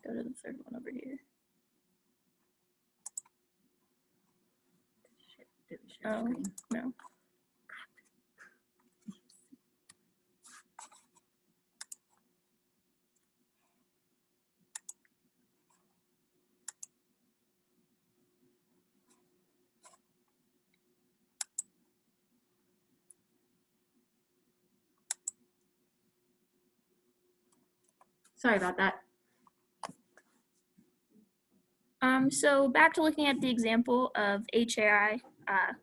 go to the third one over here. Did we share Oh, screen? no. Sorry about that. So back to looking at the example of HAI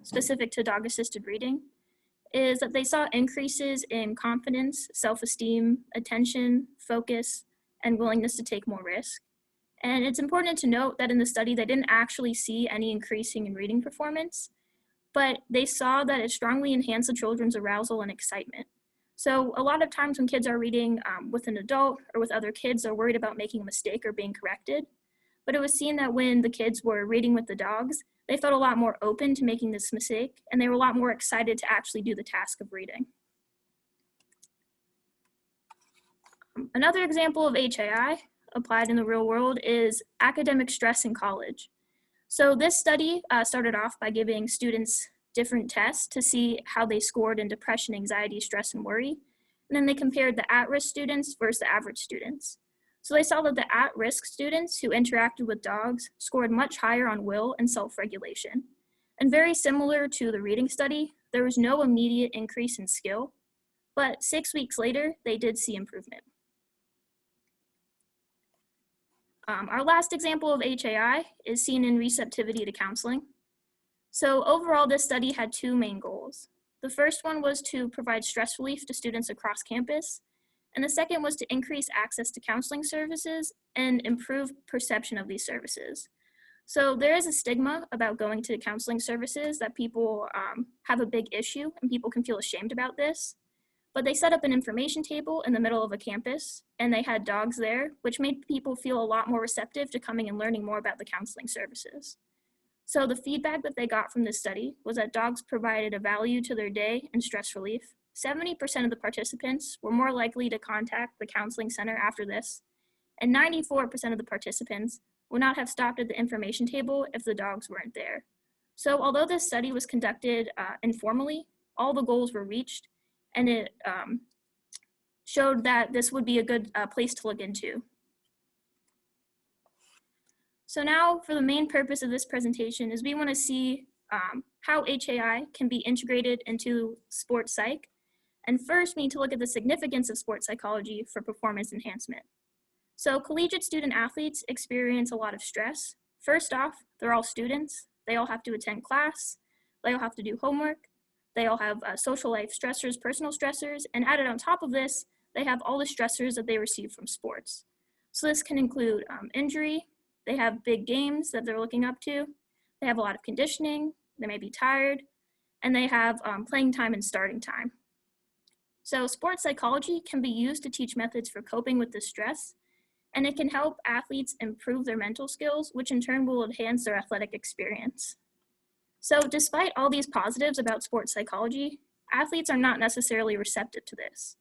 specific to dog-assisted reading, is that they saw increases in confidence, self-esteem, attention, focus, and willingness to take more risk. And it's important to note that in the study, they didn't actually see any increasing in reading performance, but they saw that it strongly enhanced the children's arousal and excitement. So a lot of times when kids are reading with an adult or with other kids, they're worried about making a mistake or being corrected. But it was seen that when the kids were reading with the dogs, they felt a lot more open to making this mistake, and they were a lot more excited to actually do the task of reading. Another example of HAI applied in the real world is academic stress in college. So this study started off by giving students different tests to see how they scored in depression, anxiety, stress, and worry. And then they compared the at-risk students versus the average students. So they saw that the at-risk students who interacted with dogs scored much higher on will and self-regulation. And very similar to the reading study, there was no immediate increase in skill, but 6 weeks later, they did see improvement. Our last example of HAI is seen in receptivity to counseling. So overall, this study had two main goals. The first one was to provide stress relief to students across campus, and the second was to increase access to counseling services and improve perception of these services. So there is a stigma about going to counseling services, that people have a big issue and people can feel ashamed about this. But they set up an information table in the middle of a campus, and they had dogs there, which made people feel a lot more receptive to coming and learning more about the counseling services. So the feedback that they got from this study was that dogs provided a value to their day and stress relief. 70% of the participants were more likely to contact the counseling center after this, and 94% of the participants would not have stopped at the information table if the dogs weren't there. So although this study was conducted informally, all the goals were reached, and it showed that this would be a good place to look into. So now for the main purpose of this presentation is we want to see how HAI can be integrated into sports psych. And first, we need to look at the significance of sports psychology for performance enhancement. So collegiate student athletes experience a lot of stress. First off, they're all students. They all have to attend class. They all have to do homework. They all have social life stressors, personal stressors, and added on top of this, they have all the stressors that they receive from sports. So this can include injury. They have big games that they're looking up to. They have a lot of conditioning. They may be tired. And they have playing time and starting time. So sports psychology can be used to teach methods for coping with this stress, and it can help athletes improve their mental skills, which in turn will enhance their athletic experience. So despite all these positives about sports psychology, athletes are not necessarily receptive to this.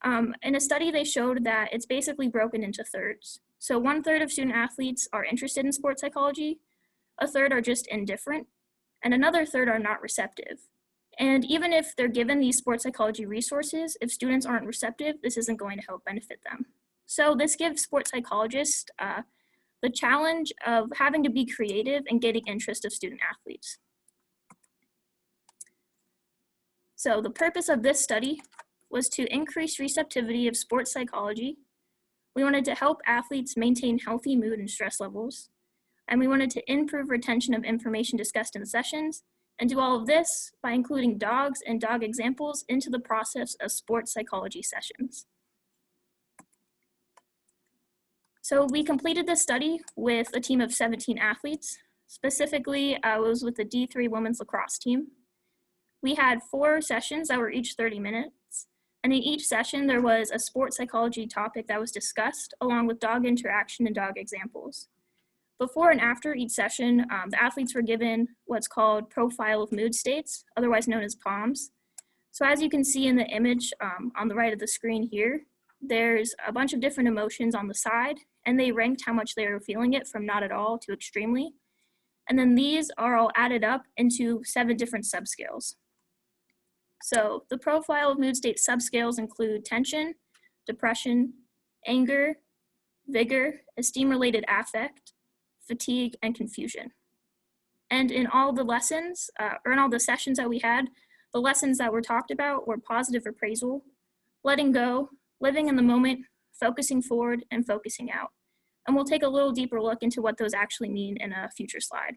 In a study, they showed that it's basically broken into thirds. So 1/3 of student athletes are interested in sports psychology, a third are just indifferent, and another third are not receptive. And even if they're given these sports psychology resources, if students aren't receptive, this isn't going to help benefit them. So this gives sports psychologists the challenge of having to be creative and getting interest of student athletes. So the purpose of this study was to increase receptivity of sports psychology. We wanted to help athletes maintain healthy mood and stress levels. And we wanted to improve retention of information discussed in sessions, and do all of this by including dogs and dog examples into the process of sports psychology sessions. So we completed this study with a team of 17 athletes. Specifically, I was with the D3 women's lacrosse team. We had 4 sessions that were each 30 minutes. And in each session, there was a sports psychology topic that was discussed, along with dog interaction and dog examples. Before and after each session, the athletes were given what's called profile of mood states, otherwise known as PALMs. So as you can see in the image on the right of the screen here, there's a bunch of different emotions on the side, and they ranked how much they were feeling it from not at all to extremely. And then these are all added up into 7 different subscales. So the profile of mood state subscales include tension, depression, anger, vigor, esteem-related affect, fatigue, and confusion. And in all the lessons, or in all the sessions that we had, the lessons that were talked about were positive appraisal, letting go, living in the moment, focusing forward, and focusing out. And we'll take a little deeper look into what those actually mean in a future slide.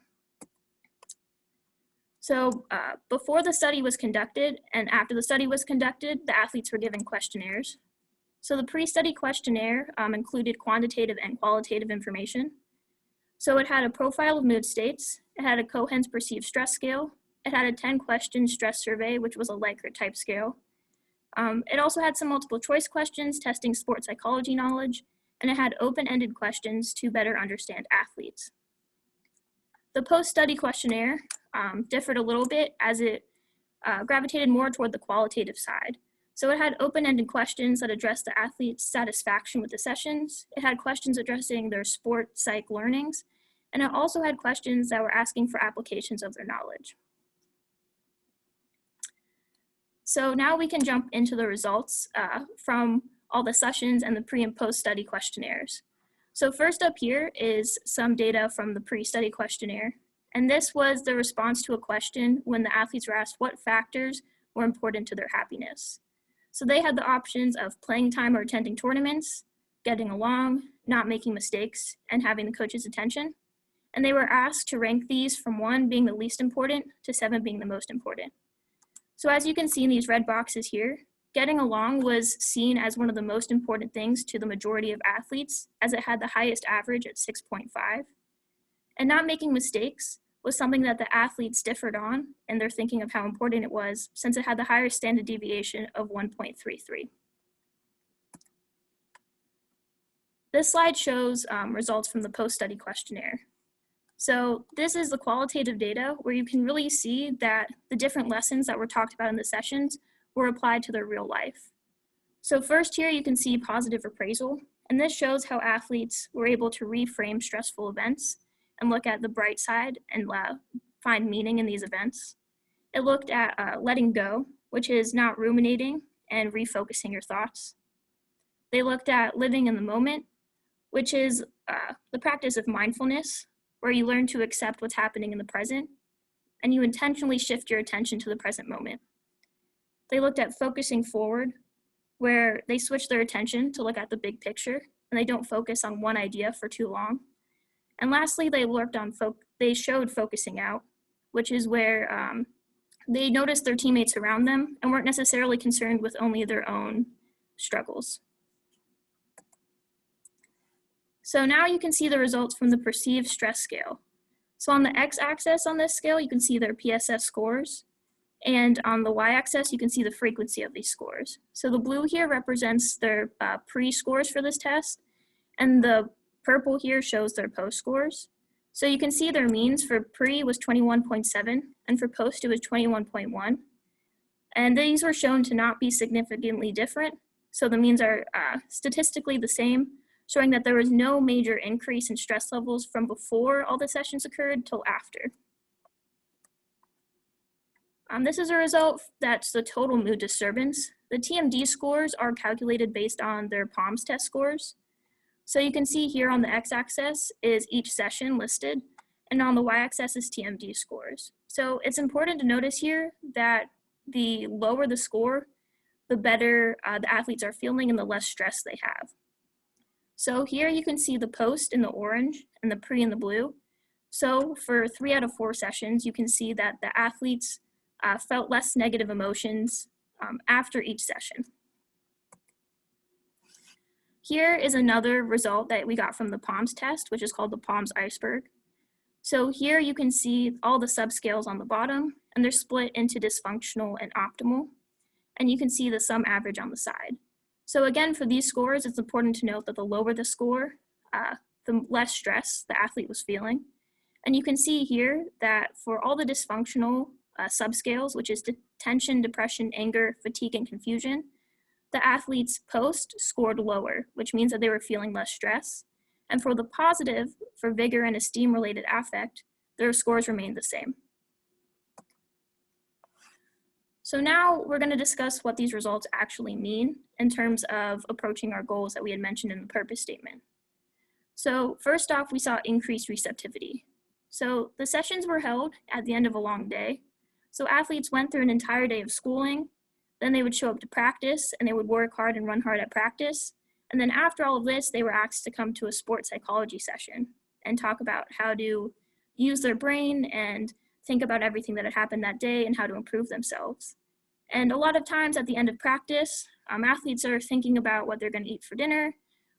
So before the study was conducted and after the study was conducted, the athletes were given questionnaires. So the pre-study questionnaire included quantitative and qualitative information. So it had a profile of mood states, it had a Cohen's perceived stress scale, it had a 10-question stress survey, which was a Likert type scale. It also had some multiple choice questions testing sport psychology knowledge, and it had open-ended questions to better understand athletes. The post-study questionnaire differed a little bit as it gravitated more toward the qualitative side. So it had open-ended questions that addressed the athlete's satisfaction with the sessions. It had questions addressing their sport psych learnings, and it also had questions that were asking for applications of their knowledge. So now we can jump into the results from all the sessions and the pre and post-study questionnaires. So first up here is some data from the pre-study questionnaire. And this was the response to a question when the athletes were asked what factors were important to their happiness. So they had the options of playing time or attending tournaments, getting along, not making mistakes, and having the coach's attention. And they were asked to rank these from 1 being the least important to 7 being the most important. So as you can see in these red boxes here, getting along was seen as one of the most important things to the majority of athletes, as it had the highest average at 6.5. And not making mistakes was something that the athletes differed on, and they're thinking of how important it was, since it had the higher standard deviation of 1.33. This slide shows results from the post-study questionnaire. So this is the qualitative data where you can really see that the different lessons that were talked about in the sessions were applied to their real life. So first here you can see positive appraisal, and this shows how athletes were able to reframe stressful events and look at the bright side and find meaning in these events. It looked at letting go, which is not ruminating and refocusing your thoughts. They looked at living in the moment, which is the practice of mindfulness, where you learn to accept what's happening in the present, and you intentionally shift your attention to the present moment. They looked at focusing forward, where they switch their attention to look at the big picture, and they don't focus on one idea for too long. And lastly, they showed focusing out, which is where they noticed their teammates around them and weren't necessarily concerned with only their own struggles. So now you can see the results from the perceived stress scale. So on the x-axis on this scale, you can see their PSS scores. And on the y-axis, you can see the frequency of these scores. So the blue here represents their pre-scores for this test, and the purple here shows their post scores. So you can see their means for pre was 21.7, and for post it was 21.1. And these were shown to not be significantly different, so the means are statistically the same, showing that there was no major increase in stress levels from before all the sessions occurred till after. This is a result that's the total mood disturbance. The TMD scores are calculated based on their Palms test scores. So you can see here on the x-axis is each session listed, and on the y-axis is TMD scores. So it's important to notice here that the lower the score, the better the athletes are feeling and the less stress they have. So here you can see the post in the orange and the pre in the blue. So for 3 out of 4 sessions, you can see that the athletes felt less negative emotions after each session. Here is another result that we got from the Palms test, which is called the Palms Iceberg. So here you can see all the subscales on the bottom, and they're split into dysfunctional and optimal. And you can see the sum average on the side. So again, for these scores, it's important to note that the lower the score, the less stress the athlete was feeling. And you can see here that for all the dysfunctional subscales, which is tension, depression, anger, fatigue, and confusion, the athletes post scored lower, which means that they were feeling less stress. And for the positive, for vigor and esteem-related affect, their scores remained the same. So now we're going to discuss what these results actually mean in terms of approaching our goals that we had mentioned in the purpose statement. So first off, we saw increased receptivity. So the sessions were held at the end of a long day. So athletes went through an entire day of schooling, then they would show up to practice and they would work hard and run hard at practice. And then after all of this, they were asked to come to a sports psychology session and talk about how to use their brain and think about everything that had happened that day and how to improve themselves. And a lot of times at the end of practice, athletes are thinking about what they're going to eat for dinner,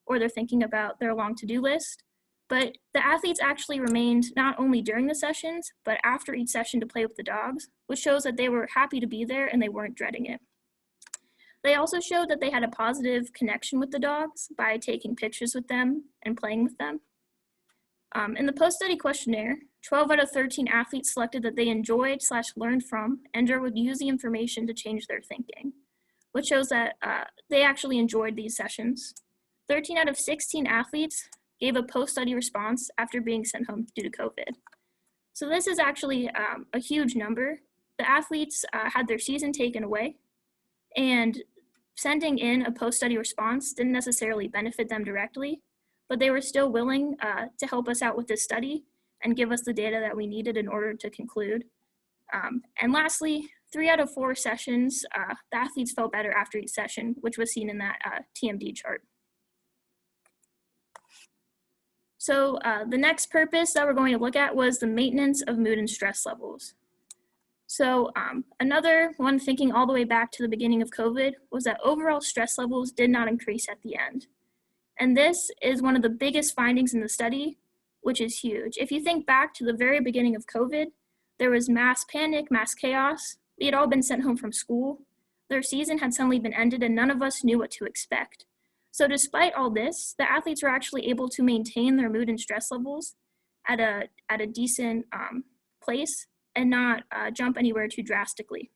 or they're thinking about their long to-do list. But the athletes actually remained not only during the sessions, but after each session to play with the dogs, which shows that they were happy to be there and they weren't dreading it. They also showed that they had a positive connection with the dogs by taking pictures with them and playing with them. In the post-study questionnaire, 12 out of 13 athletes selected that they enjoyed/learned from and would use the information to change their thinking, which shows that they actually enjoyed these sessions. 13 out of 16 athletes gave a post-study response after being sent home due to COVID. So this is actually a huge number. The athletes had their season taken away, and sending in a post-study response didn't necessarily benefit them directly, but they were still willing to help us out with this study and give us the data that we needed in order to conclude. And lastly, 3 out of 4 sessions, the athletes felt better after each session, which was seen in that TMD chart. So the next purpose that we're going to look at was the maintenance of mood and stress levels. So another one, thinking all the way back to the beginning of COVID, was that overall stress levels did not increase at the end. And this is one of the biggest findings in the study, which is huge. If you think back to the very beginning of COVID, there was mass panic, mass chaos. We had all been sent home from school. Their season had suddenly been ended and none of us knew what to expect. So despite all this, the athletes were actually able to maintain their mood and stress levels at a decent place and not jump anywhere too drastically.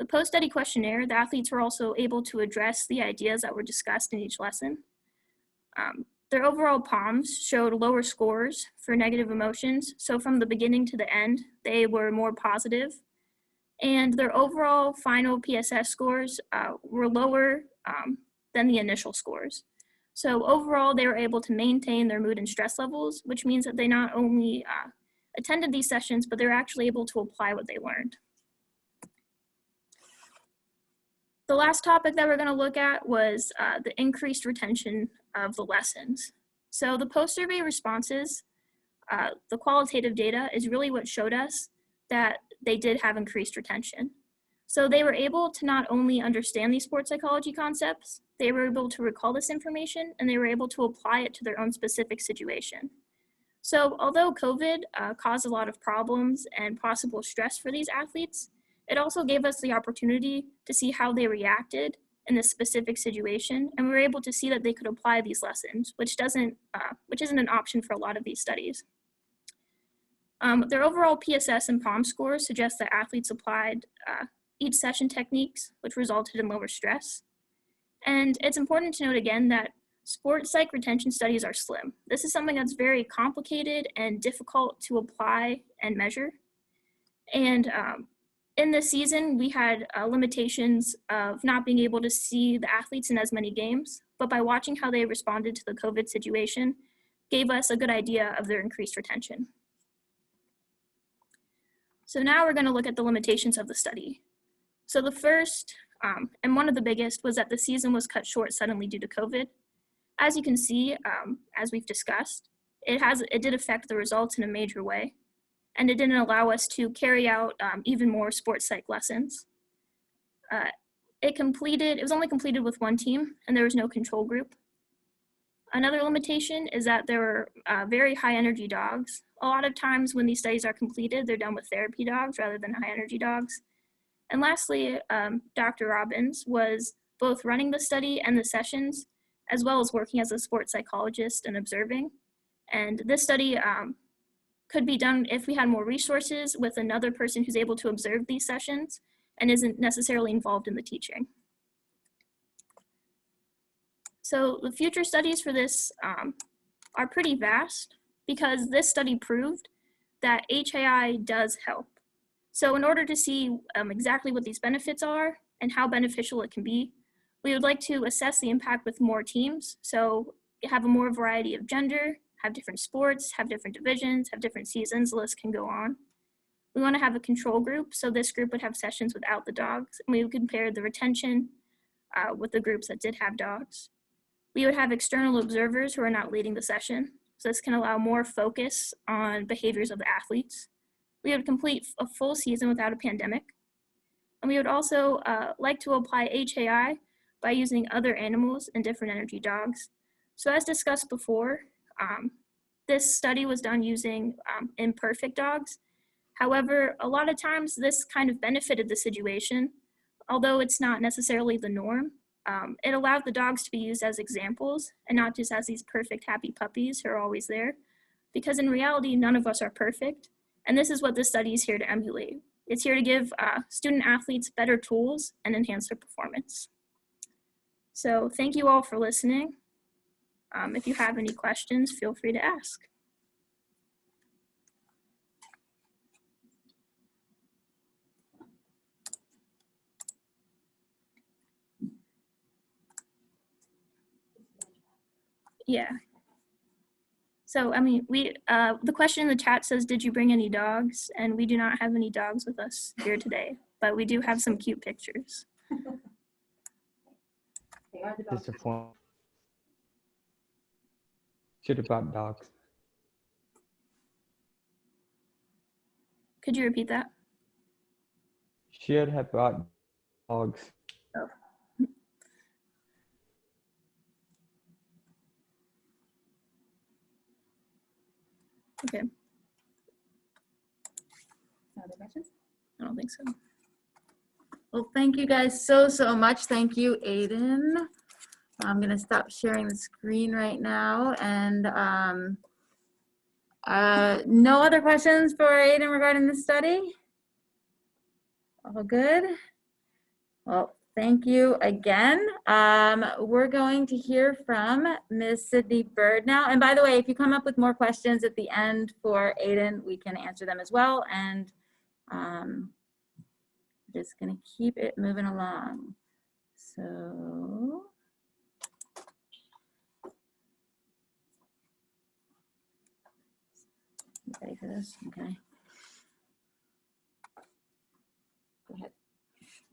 The post-study questionnaire, the athletes were also able to address the ideas that were discussed in each lesson. Their overall Palms showed lower scores for negative emotions, so from the beginning to the end, they were more positive. And their overall final PSS scores were lower than the initial scores. So overall, they were able to maintain their mood and stress levels, which means that they not only attended these sessions, but they were actually able to apply what they learned. The last topic that we're going to look at was the increased retention of the lessons. So the post-survey responses, the qualitative data is really what showed us that they did have increased retention. So they were able to not only understand these sports psychology concepts, they were able to recall this information, and they were able to apply it to their own specific situation. So although COVID caused a lot of problems and possible stress for these athletes, it also gave us the opportunity to see how they reacted in this specific situation, and we were able to see that they could apply these lessons, which isn't an option for a lot of these studies. Their overall PSS and Palms scores suggest that athletes applied each session techniques, which resulted in lower stress. And it's important to note again that sports psych retention studies are slim. This is something that's very complicated and difficult to apply and measure. And in this season, we had limitations of not being able to see the athletes in as many games, but by watching how they responded to the COVID situation, gave us a good idea of their increased retention. So now we're going to look at the limitations of the study. So the first, and one of the biggest, was that the season was cut short suddenly due to COVID. As you can see, as we've discussed, it did affect the results in a major way, and it didn't allow us to carry out even more sports psych lessons. It was only completed with one team, and there was no control group. Another limitation is that there were very high energy dogs. A lot of times when these studies are completed, they're done with therapy dogs rather than high energy dogs. And lastly, Dr. Robbins was both running the study and the sessions, as well as working as a sports psychologist and observing. And this study could be done if we had more resources with another person who's able to observe these sessions and isn't necessarily involved in the teaching. So the future studies for this are pretty vast because this study proved that HAI does help. So in order to see exactly what these benefits are and how beneficial it can be, we would like to assess the impact with more teams. So you have a more variety of gender, have different sports, have different divisions, have different seasons, the list can go on. We want to have a control group, so this group would have sessions without the dogs, and we would compare the retention with the groups that did have dogs. We would have external observers who are not leading the session, so this can allow more focus on behaviors of the athletes. We would complete a full season without a pandemic. And we would also like to apply HAI by using other animals and different energy dogs. So as discussed before, this study was done using imperfect dogs. However, a lot of times this kind of benefited the situation, although it's not necessarily the norm. It allowed the dogs to be used as examples and not just as these perfect happy puppies who are always there, because in reality, none of us are perfect. And this is what this study is here to emulate. It's here to give student athletes better tools and enhance their performance. So thank you all for listening. If you have any questions, feel free to ask. Yeah. So, I mean, the question in the chat says, did you bring any dogs? And we do not have any dogs with us here today, but we do have some cute pictures. Disappointing. Should have brought dogs. Could you repeat that? Should have brought dogs. Oh. Okay. Other questions? I don't think so. Well, thank you guys so much. Thank you, Aiden. I'm gonna stop sharing the screen right now, and no other questions for Aiden regarding the study? All good? Well, thank you again. We're going to hear from Ms. Sydney Bird now. And by the way, if you come up with more questions at the end for Aiden, we can answer them as well. And just gonna keep it moving along. So. You ready for this? Okay. Go ahead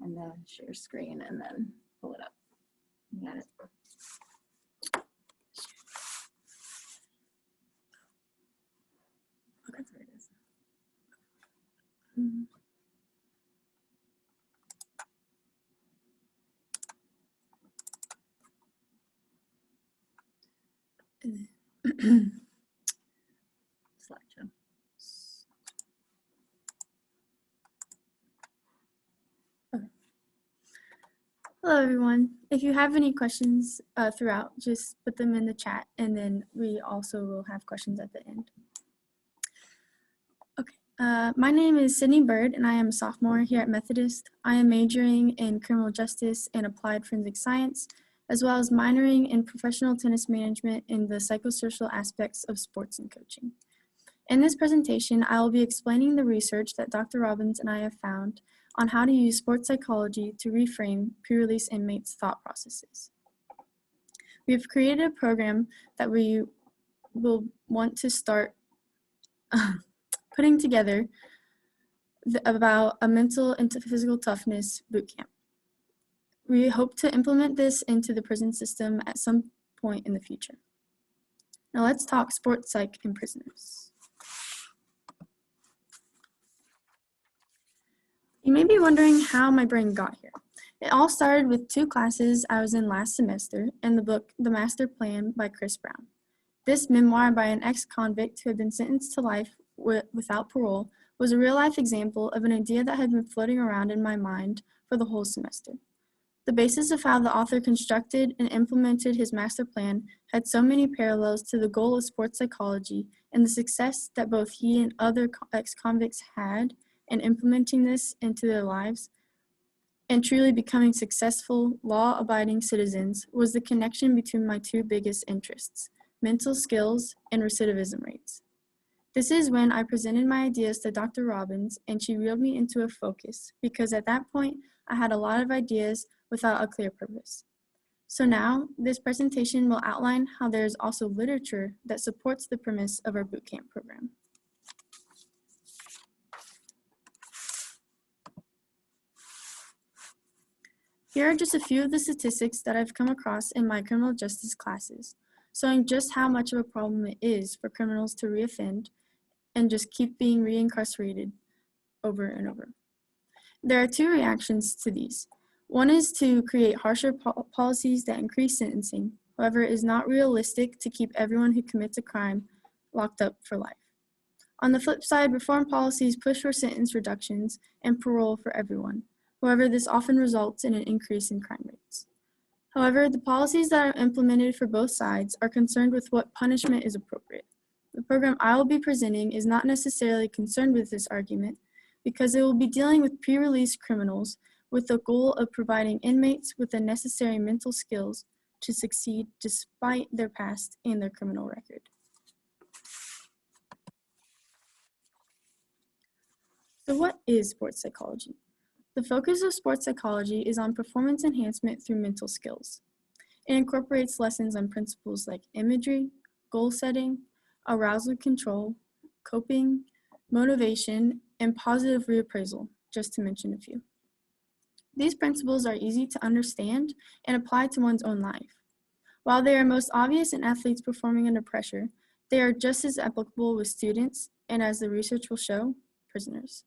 and share screen and then pull it up. You got it. Okay, there it is. Slideshow. Hello, everyone. If you have any questions throughout, just put them in the chat, and then we also will have questions at the end. Okay, my name is Sydney Bird, and I am a sophomore here at Methodist. I am majoring in criminal justice and applied forensic science, as well as minoring in professional tennis management in the psychosocial aspects of sports and coaching. In this presentation, I will be explaining the research that Dr. Robbins and I have found on how to use sports psychology to reframe pre-release inmates' thought processes. We have created a program that we will want to start putting together about a mental and physical toughness bootcamp. We hope to implement this into the prison system at some point in the future. Now let's talk sports psych and prisoners. You may be wondering how my brain got here. It all started with 2 classes I was in last semester and the book, The Master Plan by Chris Brown. This memoir by an ex-convict who had been sentenced to life without parole was a real-life example of an idea that had been floating around in my mind for the whole semester. The basis of how the author constructed and implemented his master plan had so many parallels to the goal of sports psychology and the success that both he and other ex-convicts had in implementing this into their lives and truly becoming successful, law-abiding citizens was the connection between my 2 biggest interests, mental skills, and recidivism rates. This is when I presented my ideas to Dr. Robbins, and she reeled me into a focus because at that point, I had a lot of ideas without a clear purpose. So now, this presentation will outline how there is also literature that supports the premise of our bootcamp program. Here are just a few of the statistics that I've come across in my criminal justice classes, showing just how much of a problem it is for criminals to reoffend and just keep being reincarcerated over and over. There are two reactions to these. One is to create harsher policies that increase sentencing. However, it is not realistic to keep everyone who commits a crime locked up for life. On the flip side, reform policies push for sentence reductions and parole for everyone. However, this often results in an increase in crime rates. However, the policies that are implemented for both sides are concerned with what punishment is appropriate. The program I will be presenting is not necessarily concerned with this argument because it will be dealing with pre-release criminals with the goal of providing inmates with the necessary mental skills to succeed despite their past and their criminal record. So what is sports psychology? The focus of sports psychology is on performance enhancement through mental skills. It incorporates lessons on principles like imagery, goal setting, arousal control, coping, motivation, and positive reappraisal, just to mention a few. These principles are easy to understand and apply to one's own life. While they are most obvious in athletes performing under pressure, they are just as applicable with students and, as the research will show, prisoners.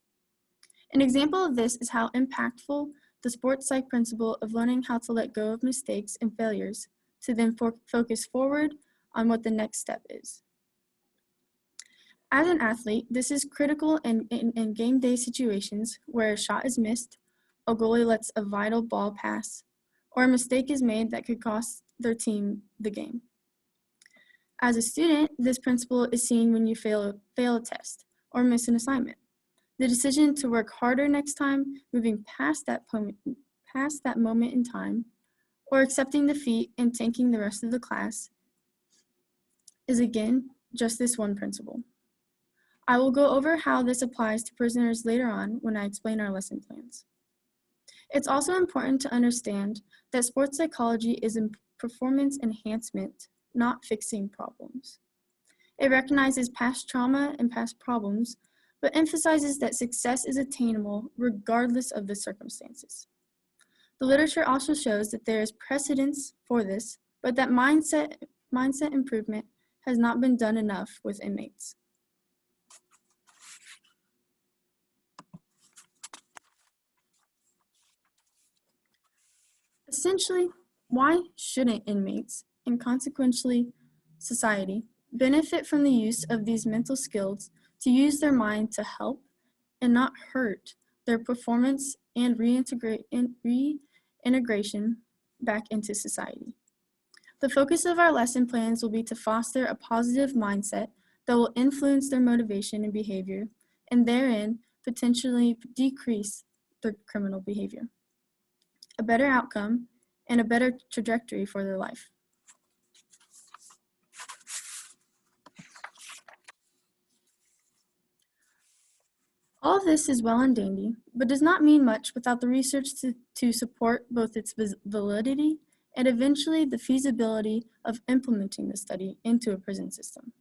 An example of this is how impactful the sports psych principle of learning how to let go of mistakes and failures to then focus forward on what the next step is. As an athlete, this is critical in game day situations where a shot is missed, a goalie lets a vital ball pass, or a mistake is made that could cost their team the game. As a student, this principle is seen when you fail a test or miss an assignment. The decision to work harder next time, moving past that moment in time, or accepting defeat and tanking the rest of the class is again just this one principle. I will go over how this applies to prisoners later on when I explain our lesson plans. It's also important to understand that sports psychology is in performance enhancement, not fixing problems. It recognizes past trauma and past problems, but emphasizes that success is attainable regardless of the circumstances. The literature also shows that there is precedence for this, but that mindset improvement has not been done enough with inmates. Essentially, why shouldn't inmates, and consequently society, benefit from the use of these mental skills to use their mind to help and not hurt their performance and reintegration back into society? The focus of our lesson plans will be to foster a positive mindset that will influence their motivation and behavior, and therein potentially decrease their criminal behavior, a better outcome, and a better trajectory for their life. All of this is well and dandy, but does not mean much without the research to support both its validity and eventually the feasibility of implementing the study into a prison system.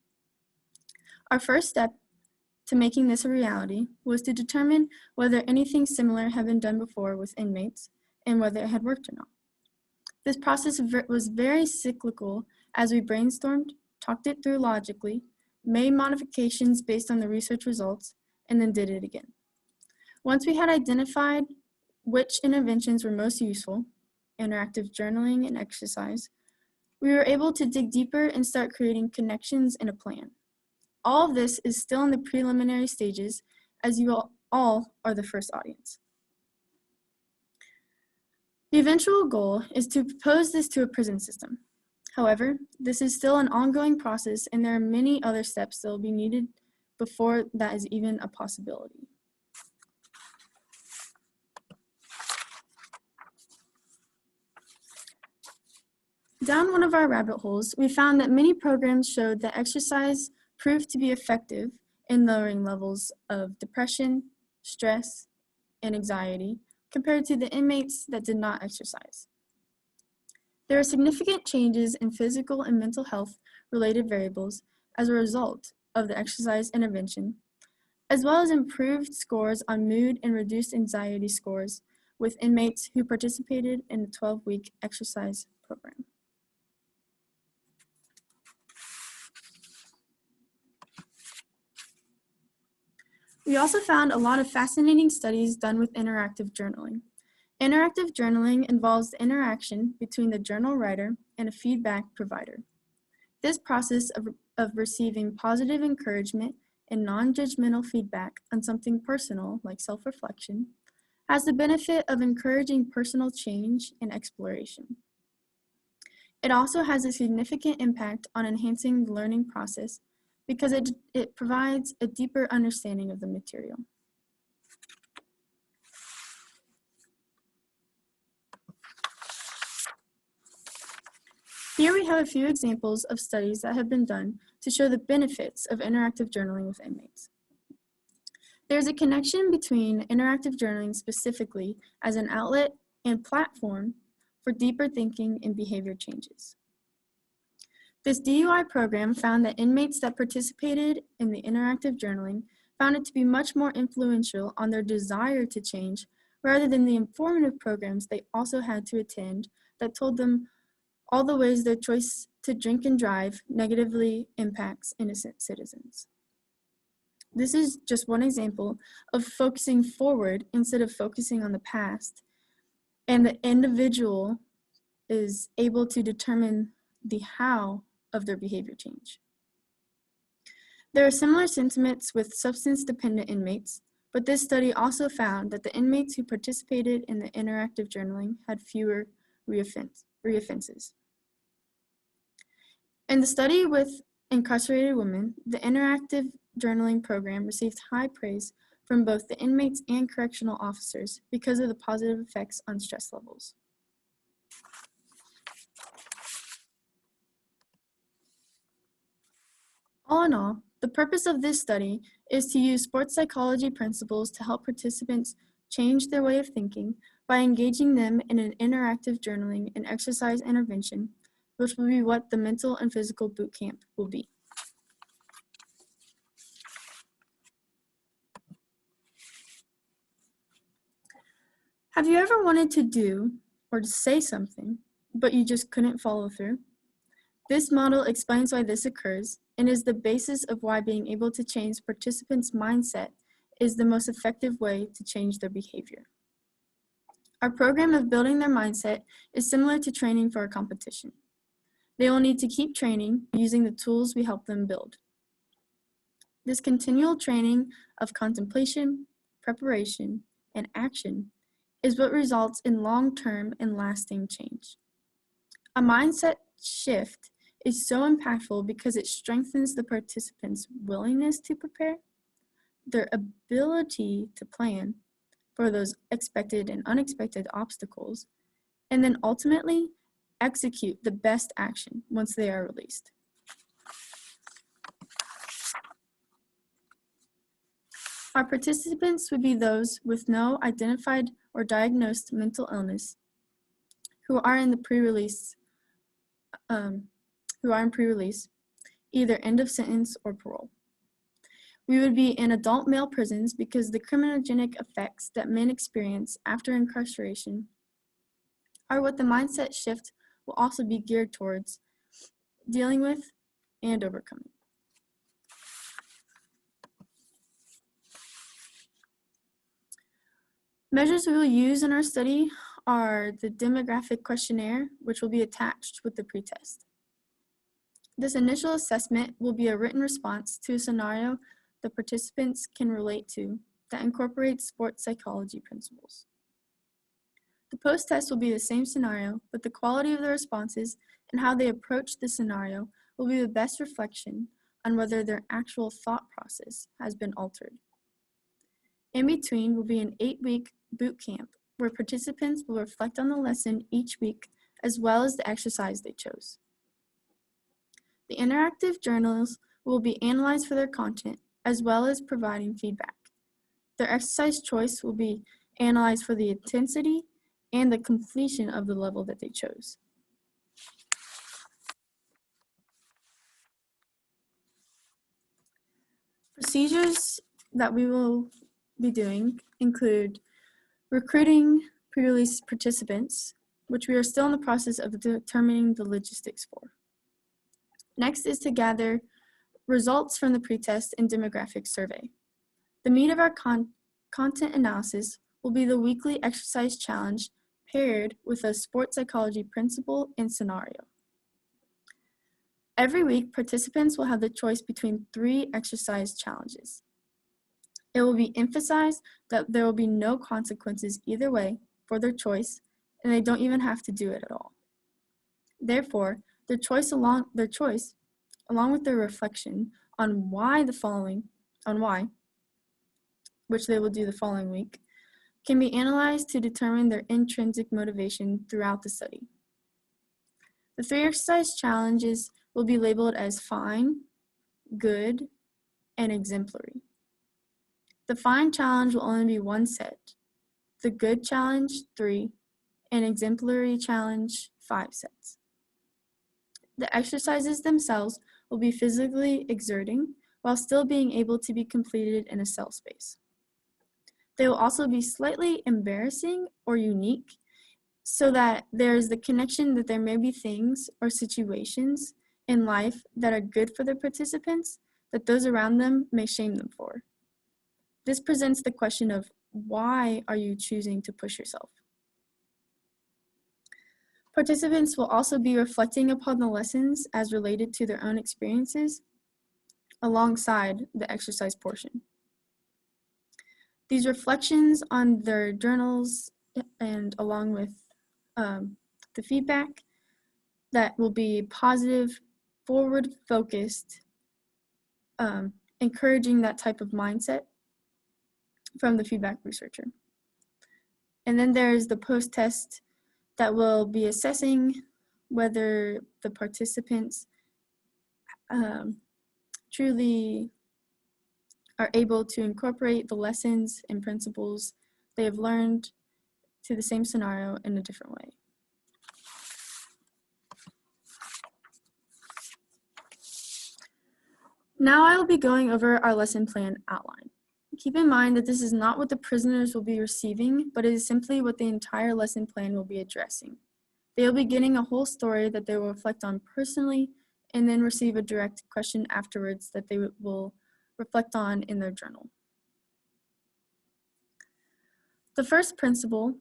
Our first step to making this a reality was to determine whether anything similar had been done before with inmates and whether it had worked or not. This process was very cyclical as we brainstormed, talked it through logically, made modifications based on the research results, and then did it again. Once we had identified which interventions were most useful, interactive journaling and exercise, we were able to dig deeper and start creating connections and a plan. All of this is still in the preliminary stages, as you all are the first audience. The eventual goal is to propose this to a prison system. However, this is still an ongoing process, and there are many other steps that will be needed before that is even a possibility. Down one of our rabbit holes, we found that many programs showed that exercise proved to be effective in lowering levels of depression, stress, and anxiety compared to the inmates that did not exercise. There are significant changes in physical and mental health related variables as a result of the exercise intervention, as well as improved scores on mood and reduced anxiety scores with inmates who participated in the 12-week exercise program. We also found a lot of fascinating studies done with interactive journaling. Interactive journaling involves the interaction between the journal writer and a feedback provider. This process of receiving positive encouragement and non-judgmental feedback on something personal, like self-reflection, has the benefit of encouraging personal change and exploration. It also has a significant impact on enhancing the learning process because it provides a deeper understanding of the material. Here we have a few examples of studies that have been done to show the benefits of interactive journaling with inmates. There's a connection between interactive journaling specifically as an outlet and platform for deeper thinking and behavior changes. This DUI program found that inmates that participated in the interactive journaling found it to be much more influential on their desire to change rather than the informative programs they also had to attend that told them all the ways their choice to drink and drive negatively impacts innocent citizens. This is just one example of focusing forward instead of focusing on the past, and the individual is able to determine the how of their behavior change. There are similar sentiments with substance-dependent inmates, but this study also found that the inmates who participated in the interactive journaling had fewer reoffenses. In the study with incarcerated women, the interactive journaling program received high praise from both the inmates and correctional officers because of the positive effects on stress levels. All in all, the purpose of this study is to use sports psychology principles to help participants change their way of thinking by engaging them in an interactive journaling and exercise intervention, which will be what the mental and physical boot camp will be. Have you ever wanted to do or to say something, but you just couldn't follow through? This model explains why this occurs and is the basis of why being able to change participants' mindset is the most effective way to change their behavior. Our program of building their mindset is similar to training for a competition. They will need to keep training using the tools we help them build. This continual training of contemplation, preparation, and action is what results in long-term and lasting change. A mindset shift is so impactful because it strengthens the participants' willingness to prepare, their ability to plan for those expected and unexpected obstacles, and then ultimately execute the best action once they are released. Our participants would be those with no identified or diagnosed mental illness who are in pre-release, either end of sentence or parole. We would be in adult male prisons because the criminogenic effects that men experience after incarceration are what the mindset shift will also be geared towards dealing with and overcoming. Measures we will use in our study are the demographic questionnaire, which will be attached with the pretest. This initial assessment will be a written response to a scenario the participants can relate to that incorporates sports psychology principles. The post-test will be the same scenario, but the quality of the responses and how they approach the scenario will be the best reflection on whether their actual thought process has been altered. In between will be an 8-week boot camp where participants will reflect on the lesson each week as well as the exercise they chose. The interactive journals will be analyzed for their content, as well as providing feedback. Their exercise choice will be analyzed for the intensity and the completion of the level that they chose. Procedures that we will be doing include recruiting pre-release participants, which we are still in the process of determining the logistics for. Next is to gather results from the pretest and demographic survey. The meat of our content analysis will be the weekly exercise challenge paired with a sports psychology principle and scenario. Every week, participants will have the choice between 3 exercise challenges. It will be emphasized that there will be no consequences either way for their choice, and they don't even have to do it at all. Therefore, their choice along with their reflection on why, which they will do the following week, can be analyzed to determine their intrinsic motivation throughout the study. The 3 exercise challenges will be labeled as fine, good, and exemplary. The fine challenge will only be 1 set, the good challenge 3, and exemplary challenge 5 sets. The exercises themselves will be physically exerting while still being able to be completed in a cell space. They will also be slightly embarrassing or unique so that there is the connection that there may be things or situations in life that are good for the participants that those around them may shame them for. This presents the question of why are you choosing to push yourself? Participants will also be reflecting upon the lessons as related to their own experiences alongside the exercise portion. These reflections on their journals and along with the feedback that will be positive, forward-focused, encouraging that type of mindset from the feedback researcher. And then there's the post-test that will be assessing whether the participants truly are able to incorporate the lessons and principles they have learned to the same scenario in a different way. Now I will be going over our lesson plan outline. Keep in mind that this is not what the prisoners will be receiving, but it is simply what the entire lesson plan will be addressing. They will be getting a whole story that they will reflect on personally and then receive a direct question afterwards that they will reflect on in their journal. The first principle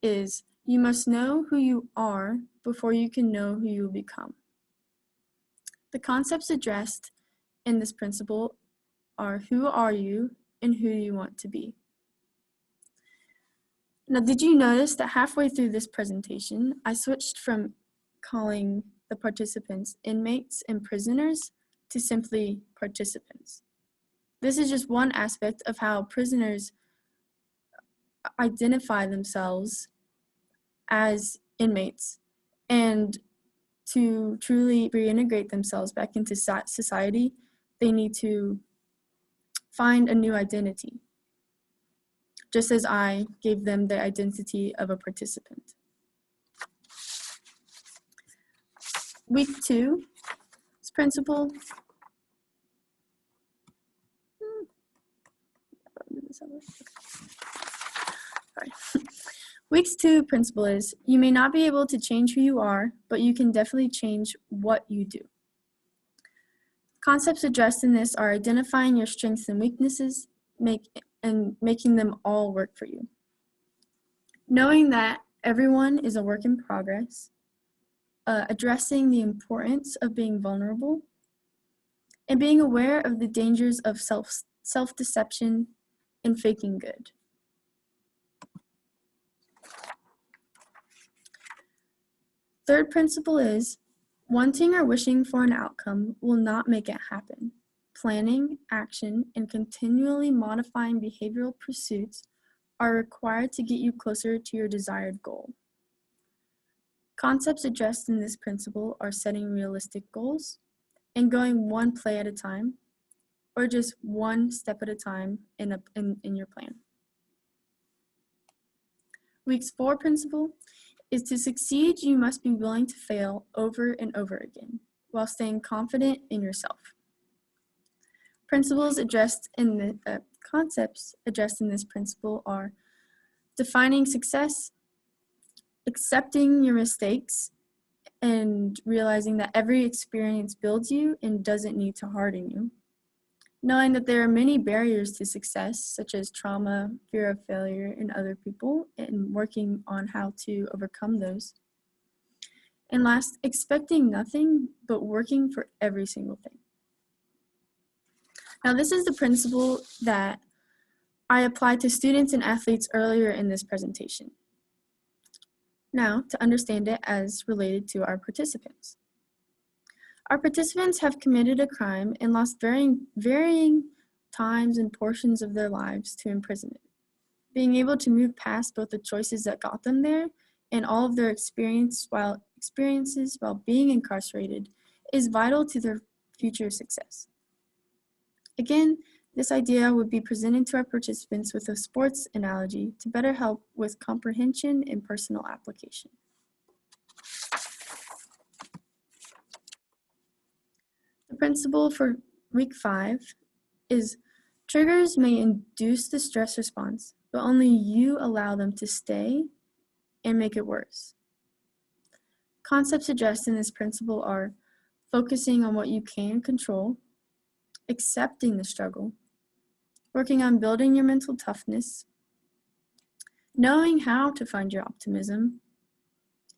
is you must know who you are before you can know who you will become. The concepts addressed in this principle are who are you and who you want to be. Now, did you notice that halfway through this presentation, I switched from calling the participants inmates and prisoners to simply participants? This is just one aspect of how prisoners identify themselves as inmates, and to truly reintegrate themselves back into society, they need to find a new identity, just as I gave them the identity of a participant. Week 2, this principle. Sorry. Week's 2 principle is, you may not be able to change who you are, but you can definitely change what you do. Concepts addressed in this are identifying your strengths and weaknesses, making them all work for you. Knowing that everyone is a work in progress, addressing the importance of being vulnerable, and being aware of the dangers of self-deception and faking good. Third principle is, wanting or wishing for an outcome will not make it happen. Planning, action, and continually modifying behavioral pursuits are required to get you closer to your desired goal. Concepts addressed in this principle are setting realistic goals and going one play at a time, or just one step at a time in your plan. Week's 4 principle is to succeed, you must be willing to fail over and over again while staying confident in yourself. Principles addressed in the concepts addressed in this principle are defining success, accepting your mistakes, and realizing that every experience builds you and doesn't need to harden you. Knowing that there are many barriers to success, such as trauma, fear of failure in other people, and working on how to overcome those. And last, expecting nothing but working for every single thing. Now, this is the principle that I applied to students and athletes earlier in this presentation. Now, to understand it as related to our participants. Our participants have committed a crime and lost varying times and portions of their lives to imprisonment. Being able to move past both the choices that got them there and all of their experiences while being incarcerated is vital to their future success. Again, this idea would be presented to our participants with a sports analogy to better help with comprehension and personal application. The principle for week 5 is triggers may induce the stress response, but only you allow them to stay and make it worse. Concepts addressed in this principle are focusing on what you can control, accepting the struggle, working on building your mental toughness, knowing how to find your optimism,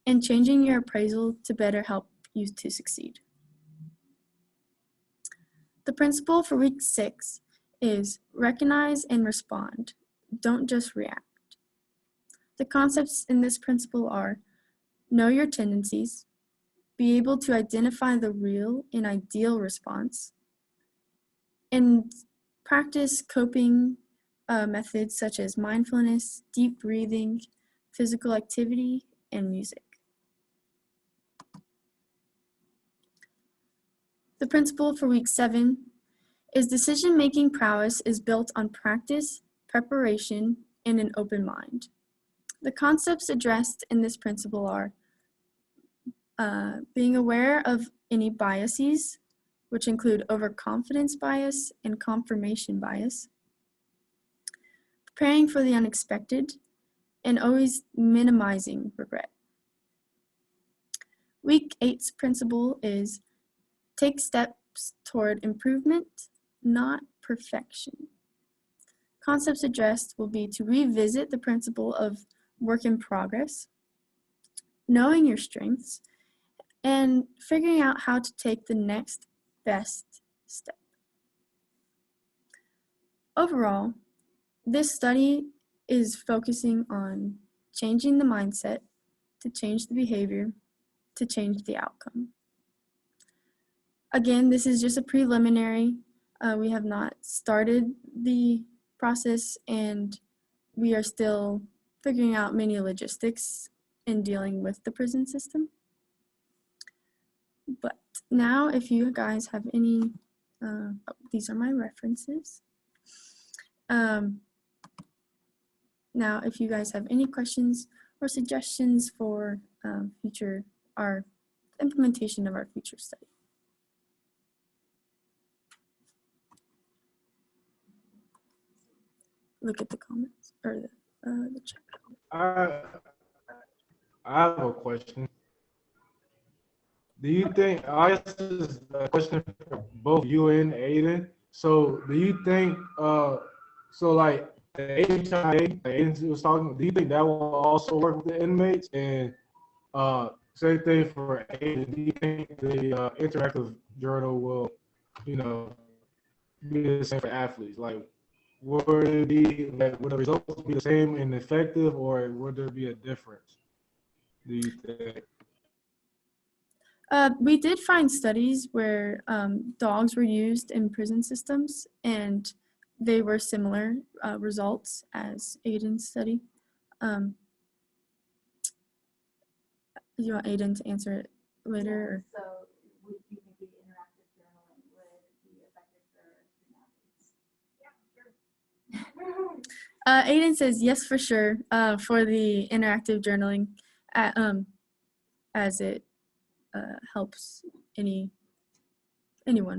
and changing your appraisal to better help you to succeed. The principle for week 6 is recognize and respond. Don't just react. The concepts in this principle are know your tendencies, be able to identify the real and ideal response, and practice coping methods such as mindfulness, deep breathing, physical activity, and music. The principle for week 7 is decision-making prowess is built on practice, preparation, and an open mind. The concepts addressed in this principle are being aware of any biases, which include overconfidence bias and confirmation bias, preparing for the unexpected, and always minimizing regret. Week 8's principle is take steps toward improvement, not perfection. Concepts addressed will be to revisit the principle of work in progress, knowing your strengths, and figuring out how to take the next best step. Overall, this study is focusing on changing the mindset to change the behavior to change the outcome. Again, this is just a preliminary. We have not started the process, and we are still figuring out many logistics in dealing with the prison system. But now, if you guys have any, these are my references. Now, if you guys have any questions or suggestions for our implementation of our future study. Look at the comments or the chat. I have a question. Do you think, I guess this is a question for both you and Aiden. So do you think, so like the HIA, Aiden was talking, do you think that will also work with the inmates? And same thing for Aiden, do you think the interactive journal will, be the same for athletes? Like, would it be, like, would the results be the same and effective, or would there be a difference, do you think? We did find studies where dogs were used in prison systems, and they were similar results as Aiden's study. you want Aiden to answer it later? So would you think the interactive journaling would be effective for student athletes? Aiden says yes for sure for the interactive journaling, as it helps anyone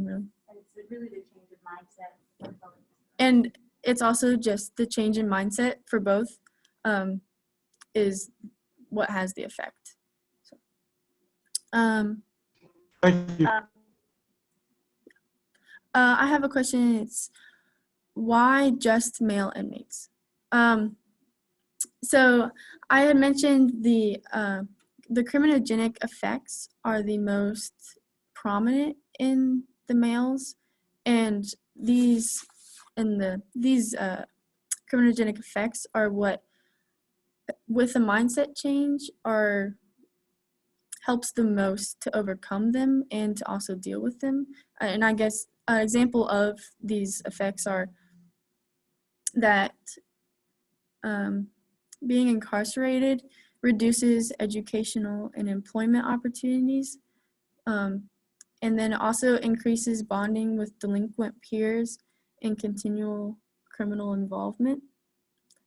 really. And it's really the change of mindset. And it's also just the change in mindset for both is what has the effect. So, Thank you. I have a question. It's why just male inmates? So I had mentioned the criminogenic effects are the most prominent in the males, and these criminogenic effects are what, with a mindset change, helps the most to overcome them and to also deal with them. And I guess an example of these effects are that being incarcerated reduces educational and employment opportunities, and then it also increases bonding with delinquent peers and continual criminal involvement.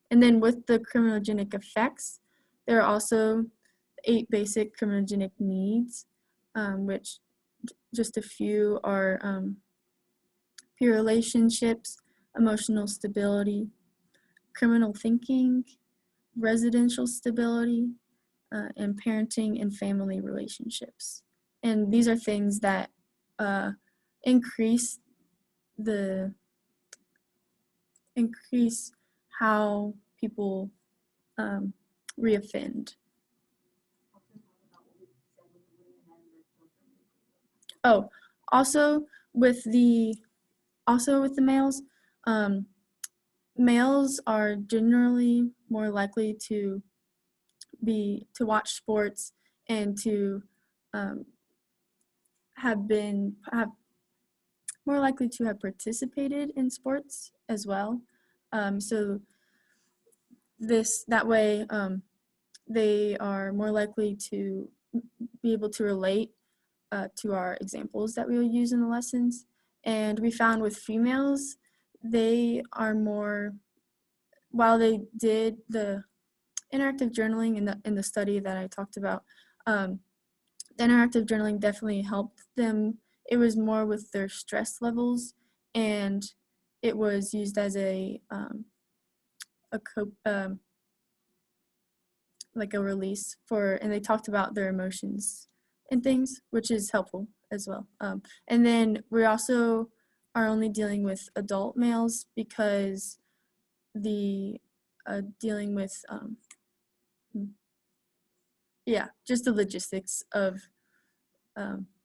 And then with the criminogenic effects, there are also 8 basic criminogenic needs, which just a few are peer relationships, emotional stability, criminal thinking, residential stability, and parenting and family relationships. And these are things that increase how people reoffend. Oh, also with the males, males are generally more likely to watch sports and to have more likely to have participated in sports as well. So that way they are more likely to be able to relate to our examples that we will use in the lessons. And we found with females, they are more, while they did the interactive journaling in the study that I talked about, the interactive journaling definitely helped them. It was more with their stress levels, and it was used as like a release and they talked about their emotions and things, which is helpful as well. And then we also are only dealing with adult males because dealing with just the logistics of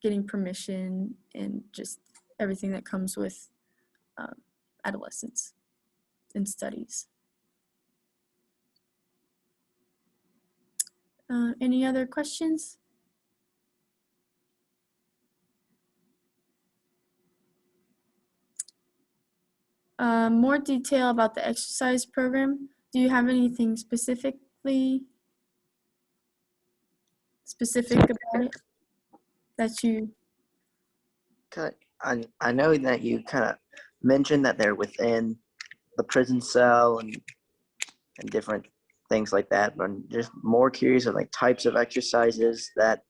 getting permission and just everything that comes with adolescence and studies. Any other questions? More detail about the exercise program. Do you have anything specific about it that you? I know that you kind of mentioned that they're within the prison cell and different things like that, but I'm just more curious of like types of exercises that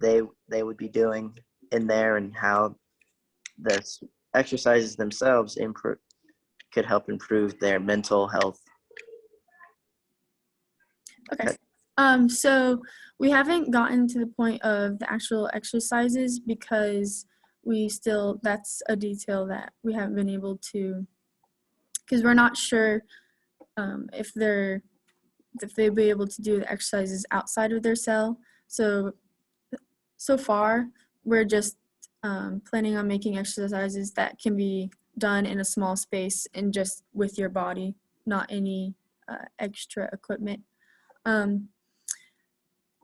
they would be doing in there and how the exercises themselves could help improve their mental health. Okay. So we haven't gotten to the point of the actual exercises because that's a detail that we haven't been able to, because we're not sure if they'll be able to do the exercises outside of their cell. So far, we're just planning on making exercises that can be done in a small space and just with your body, not any extra equipment.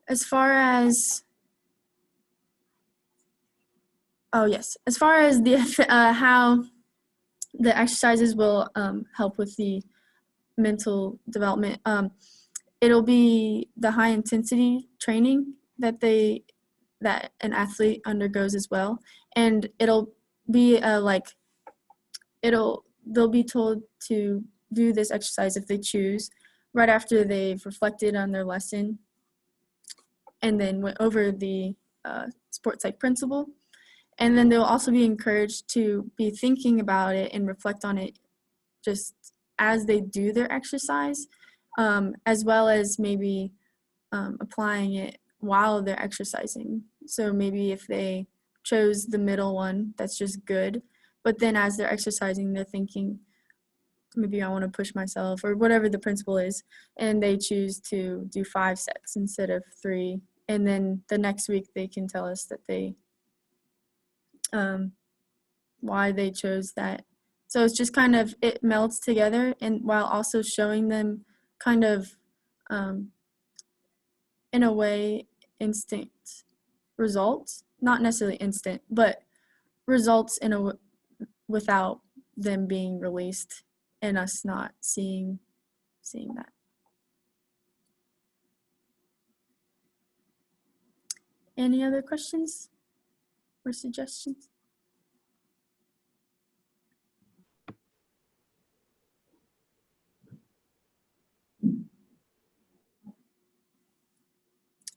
As far as how the exercises will help with the mental development, it'll be the high intensity training that an athlete undergoes as well. And it'll be they'll be told to do this exercise if they choose right after they've reflected on their lesson and then went over the sports psych principle. And then they'll also be encouraged to be thinking about it and reflect on it just as they do their exercise, as well as maybe applying it while they're exercising. So maybe if they chose the middle one, that's just good. But then as they're exercising, they're thinking, maybe I want to push myself or whatever the principle is, and they choose to do 5 sets instead of 3. And then the next week they can tell us that they why they chose that. So it's just kind of, it melds together, and while also showing them kind of in a way instant results, not necessarily instant, but results without them being released and us not seeing that. Any other questions or suggestions?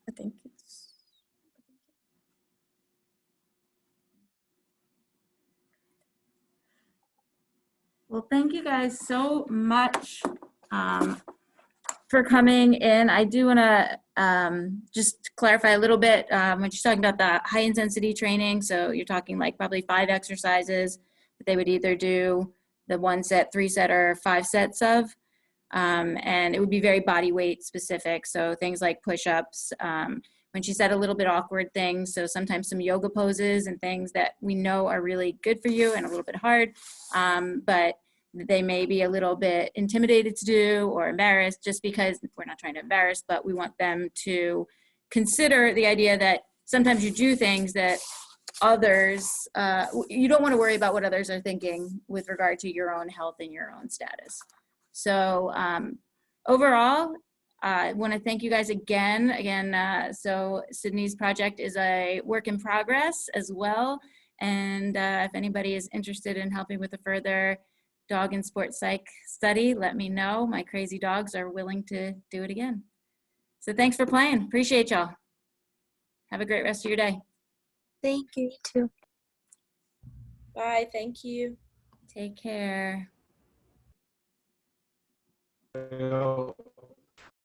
I think it's. Well, thank you guys so much for coming in. I do want to just clarify a little bit when she's talking about the high intensity training. So you're talking like probably 5 exercises that they would either do the 1 set, 3 set, or 5 sets of. And it would be very body weight specific. So things like push-ups, when she said a little bit awkward things. So sometimes some yoga poses and things that we know are really good for you and a little bit hard, but they may be a little bit intimidated to do or embarrassed, just because we're not trying to embarrass, but we want them to consider the idea that sometimes you do things that others, you don't want to worry about what others are thinking with regard to your own health and your own status. So overall, I want to thank you guys again. So Sydney's project is a work in progress as well. And if anybody is interested in helping with a further dog and sports psych study, let me know. My crazy dogs are willing to do it again. So thanks for playing. Appreciate y'all. Have a great rest of your day. Thank you, you too. Bye, thank you. Take care. You know,